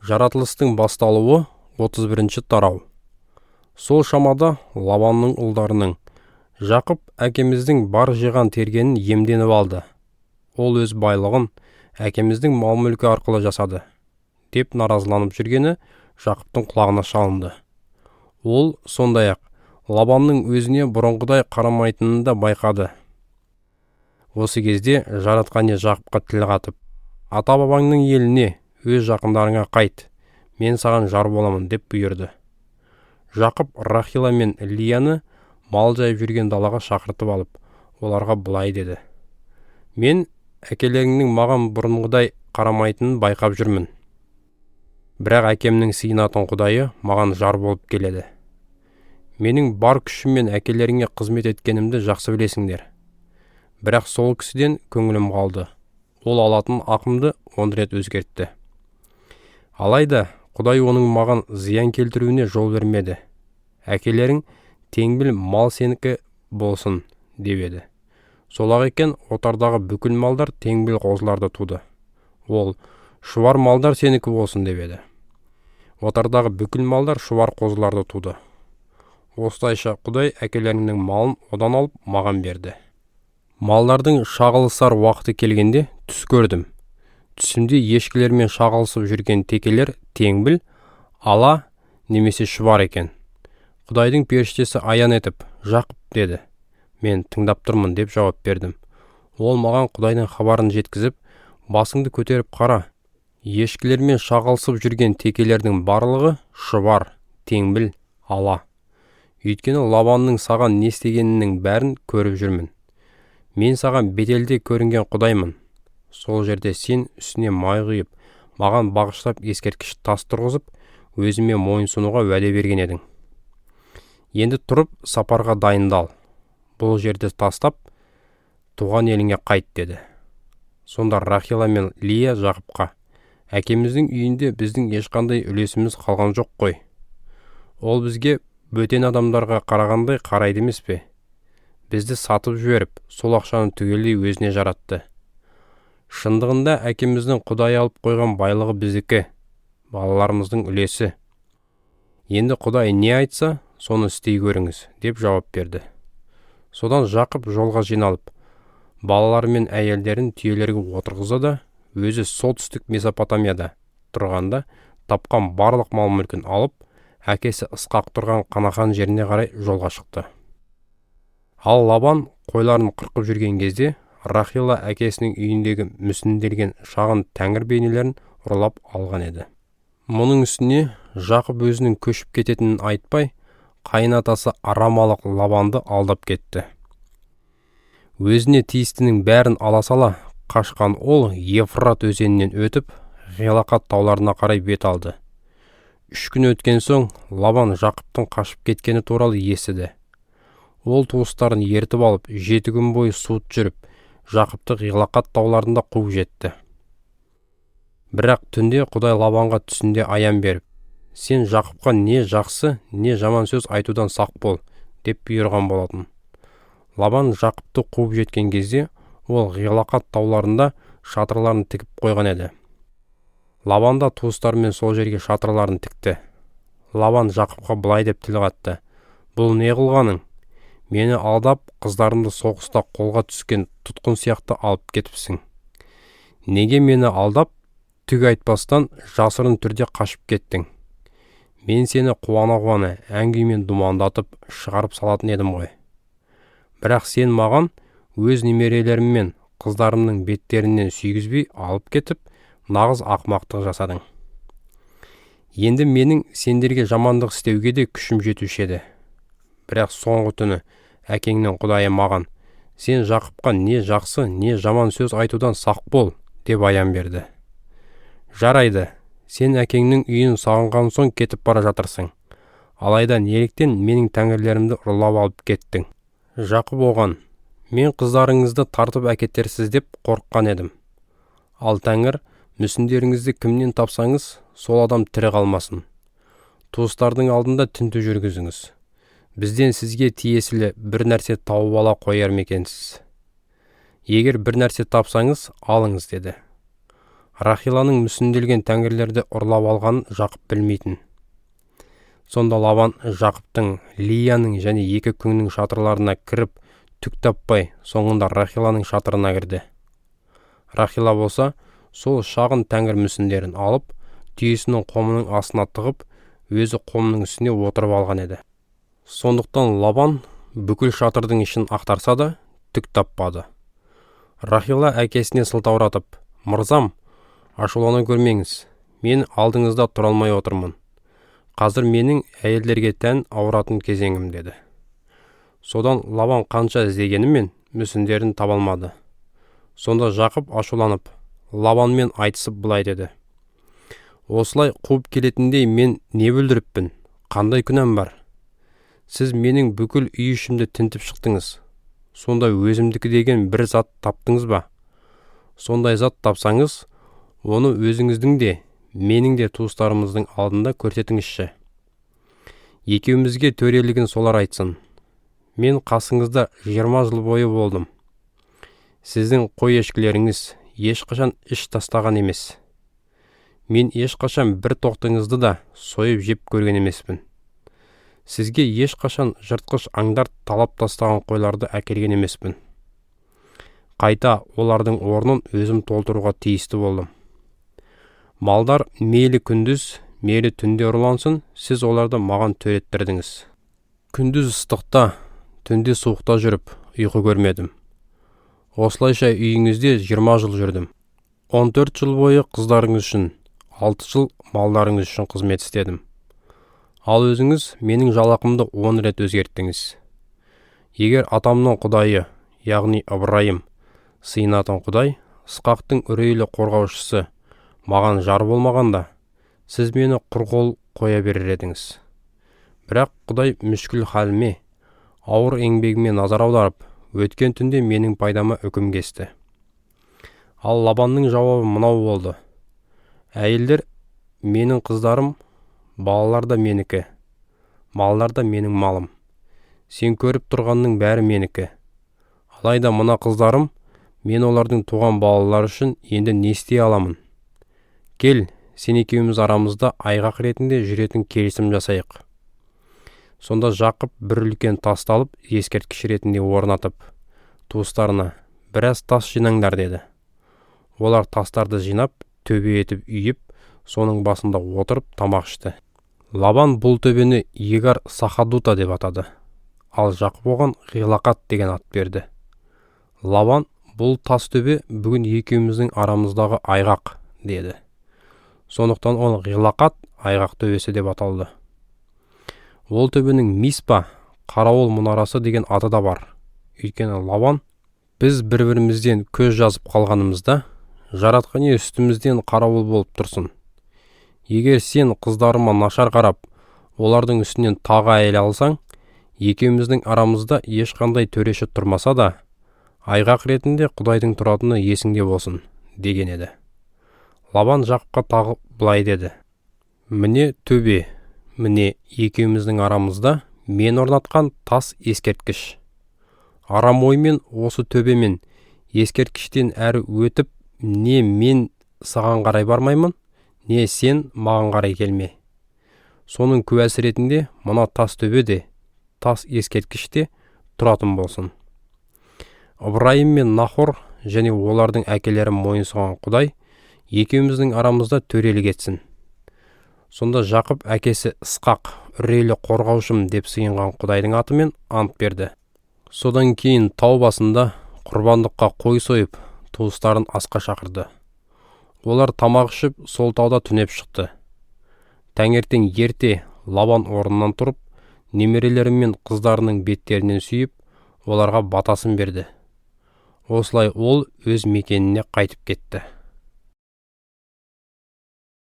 Жаратылыстың басталуы 31-ші тарау. Сол шамада Лабанның ұлдарының Жақып әкеміздің бар жиған тергенін емденіп алды. Ол өз байлығын әкеміздің мал-мүлкі арқылы жасады, деп наразыланып жүргені Жақыптың құлағына шалынды. Ол сондай-ақ Лабанның өзіне бұрынғыдай қарамайтынын да байқады. Осы кезде жаратқаны Жақыпқа тіл қатып: «Ата-бабаңның еліне, өз жақындарыңа қайт, мен саған жар боламын», деп бұйырды. Жақып Рахила мен Лияны мал жайып жүрген далаға шақыртып алып, оларға былай деді: «Мен әкелеріңнің маған бұрынғыдай қарамайтынын байқап жүрмін. Бірақ әкемнің сыйынатын Құдайы маған жар болып келеді. Менің бар күшіммен әкелеріңе қызмет еткенімді жақсы білесіңдер. Бірақ сол кісіден көңілім қалды. Ол алатын ақымды 10 рет өзгертті. Алайда Құдай оның маған зиян келтіруіне жол бермеді. Әкелерің теңбіл мал сенікі болсын», деп еді. Сол-ақ екен, отардағы бүкіл малдар теңбіл қозыларды туды. Ол: «Шұбар малдар сенікі болсын», деп еді. Отардағы бүкіл малдар шұбар қозыларды туды. Осылайша Құдай әкелеріңнің малын одан алып маған берді. Малдардың шағылысар уақыты келгенде түс көрдім. Түсімде ешкілермен шағылысып жүрген текелер теңбіл, ала немесе шұбар екен. Құдайдың періштесі аян етіп: «Жақып», деді. Мен: «Тыңдап тұрмын», деп жауап бердім. Ол маған Құдайдың хабарын жеткізіп: «Басыңды көтеріп қара. Ешкілермен шағылысып жүрген текелердің барлығы шұбар, теңбіл, ала. Өйткені Лабанның саған не істегенінің бәрін көріп жүрмін. Мен саған бетелде көрінген Құдаймын. Сол жерде сен үстіне май құйып, маған бағыштап ескерткіш тас тұрғызып, өзіме мойынсұнуға уәде берген едің. Енді тұрып сапарға дайындал. Бұл жерді тастап, туған еліңе қайт», деді. Сонда Рахила мен Лия Жақыпқа: «Әкеміздің үйінде біздің ешқандай үлесіміз қалған жоқ қой. Ол бізге бөтен адамдарға қарағандай қарайды емес пе? Бізді сатып жіберіп, сол ақшаны түгелдей өзіне жаратты. Шындығында әкеміздің Құдай алып қойған байлығы біздікі, балаларымыздың үлесі. Енді Құдай не айтса, соны істей көріңіз», деп жауап берді. Содан Жақып жолға жиналып, балалары мен әйелдерін түйелерге отырғызды да, өзі солтүстік Месопотамияда тұрғанда тапқан барлық мал-мүлкін алып, әкесі Ысқақ тұрған Қанахан жеріне қарай жолға шықты. Ал Лабан қойларын қырқып жүрген кезде Рахила әкесінің үйіндегі мүсінделген шағын тәңір бейнелерін ұрлап алған еді. Мұның үстіне Жақып өзінің көшіп кететінін айтпай, қайынатасы арамалық Лабанды алдап кетті. Өзіне тиістінің бәрін ала сала қашқан ол Ефрат өзенінен өтіп, Ғилақат тауларына қарай бет алды. 3 күн өткен соң Лабан Жақыптың қашып кеткені туралы естіді. Ол туыстарын ертіп алып, 7 күн бойы суыт жүріп, Жақыпты Ғилақат тауларында қуып жетті. Бірақ түнде Құдай Лабанға түсінде аян беріп: «Сен Жақыпқа не жақсы, не жаман сөз айтудан сақ бол», деп бұйырған болатын. Лабан Жақыпты қуып жеткен кезде ол Ғилақат тауларында шатырларын тігіп қойған еді. Лабан да туыстарымен сол жерге шатырларын тікті. Лабан Жақыпқа былай деп тіл қатты: «Бұл не қылғаның? Мені алдап, қыздарымды соғыста қолға түскен тұтқын сияқты алып кетіпсің. Неге мені алдап, түк айтпастан жасырын түрде қашып кеттің? Мен сені қуана-қуана әңгімен думандатып шығарып салатын едім ғой. Бірақ сен маған өз немерелеріммен қыздарымның беттерінен сүйгізбей алып кетіп, нағыз ақымақтық жасадың. Енді менің сендерге жамандық істеуге де күшім жетуші еді. Бірақ соңғы түні әкеңнің Құдайы маған: «Сен Жақыпқа не жақсы, не жаман сөз айтудан сақ бол», деп аян берді. Жарайды, сен әкеңнің үйін сағынған соң кетіп бара жатырсың. Алайда неліктен менің тәңірлерімді ұрлап алып кеттің?» Жақып оған: «Мен қыздарыңызды тартып әкетерсіз деп қорыққан едім. Ал Тәңір, мүсіндеріңізді кімнен тапсаңыз, сол адам тірі қалмасын. Туыстардың алдында тінту жүргізіңіз. Бізден сізге тиесілі бір нәрсе тауып ала қояр мекенсіз. Егер бір нәрсе тапсаңыз, алыңыз», деді. Рахиланың мүсінделген тәңірлерді ұрлап алғанын Жақып білмейтін. Сонда Лабан Жақыптың, Лияның және екі күңнің шатырларына кіріп, түк таппай, соңында Рахиланың шатырына кірді. Рахила болса, сол шағын тәңір мүсіндерін алып, түйесінің қомының астына тығып, өзі қомның үстіне отырып алған еді. Сондықтан Лабан бүкіл шатырдың ішін ақтарса да, түк таппады. Рахила әкесіне сылтауратып: «Мырзам, ашулана көрмеңіз, мен алдыңызда тұра алмай отырмын. Қазір менің әйелдерге тән ауыратын кезеңім» деді. Содан Лабан қанша іздегенімен мүсіндерін таба алмады. Сонда Жақып ашуланып, Лабанмен айтысып былай деді: «Осылай қуып келетіндей мен не бүлдіріппін? Қандай күнәм бар? Сіз менің бүкіл үй ішімді тінтіп шықтыңыз. Сонда өзімдікі деген бір зат таптыңыз ба? Сондай зат тапсаңыз, оны өзіңіздің де, менің де туыстарымыздың алдында көрсетіңізші. Екеумізге төрелігін солар айтсын. Мен қасыңызда 20 жыл бойы болдым. Сіздің қой ешкілеріңіз ешқашан іш тастаған емес. Мен ешқашан бір тоқтыңызды да сойып жеп көрген емеспін. Сізге ешқашан жыртқыш аңдар талап тастаған қойларды әкелген емеспін. Қайта олардың орнын өзім толтыруға тиісті болдым. Малдар мейлі күндіз, мейлі түнде ұрлансын, сіз оларды маған төреттірдіңіз. Күндіз ыстықта, түнде суықта жүріп, ұйқы көрмедім. Осылайша үйіңізде 20 жыл жүрдім. 14 жыл бойы қыздарыңыз үшін, 6 жыл малдарыңыз үшін қызмет істедім. Ал өзіңіз менің жалақымды 10 рет өзгерттіңіз. Егер атамның құдайы, яғни Ыбырайым, сыйынатын құдай, Ысқақтың үрейлі қорғаушысы, маған жар болмағанда, сіз мені құр қол қоя берер едіңіз. Бірақ құдай мүшкіл халіме, ауыр еңбегіме назар аударып, өткен түнде менің пайдама үкім кесті. Ал Лабанның жауабы мынау болды: «Әйелдер менің қыздарым, балалар да менікі, малдар да менің малым. Сен көріп тұрғанның бәрі менікі. Алайда мына қыздарым, мен олардың туған балалар үшін енді не істей аламын? Кел, сен екеуміз арамызда айғақ ретінде жүретін келісім жасайық». Сонда Жақып бір үлкен тасты алып, ескерткіш ретінде орнатып, туыстарына: «Біраз тас жинаңдар» деді. Олар тастарды жинап, төбе етіп үйіп, соның басында отырып тамақ ішті. Лабан бұл төбені Егар Сахадута деп атады, ал Жақып оған Ғилақат деген ат берді. Лабан: «Бұл тас төбе бүгін екеуміздің арамыздағы айғақ» деді. Сондықтан ол Ғилақат, айғақ төбесі деп аталды. Ол төбенің Миспа, қарауыл мұнарасы деген аты да бар. Өйткені Лабан: «Біз бір-бірімізден көз жазып қалғанымызда, жаратқан ие үстімізден қарауыл болып тұрсын. Егер сен қыздарыма нашар қарап, олардың үстінен тағы әйел алсаң, екеуміздің арамызда ешқандай төреші тұрмаса да, айғақ ретінде Құдайдың тұратыны есіңде болсын» деген еді. Лабан Жақыпқа тағы былай деді: «Міне төбе, міне екеуміздің арамызда мен орнатқан тас ескерткіш. Арам оймен осы төбемен ескерткіштен әрі өтіп, не мен саған қарай бармаймын, не сен маған қарай келме. Соның куәсі ретінде мына тас төбе де, тас ескерткіш те тұратын болсын. Ыбырайым мен Нахор және олардың әкелері мойынсұнған Құдай екеуміздің арамызда төрелік етсін». Сонда Жақып әкесі Ысқақ, үрейлі қорғаушым деп сыйынған Құдайдың атымен ант берді. Содан кейін тау басында құрбандыққа қой сойып, туыстарын асқа шақырды. Олар тамақ ішіп, сол тауда түнеп шықты. Таңертең ерте Лабан орнынан тұрып, немерелері мен қыздарының беттерінен сүйіп, оларға батасын берді. Осылай ол өз мекеніне қайтып кетті.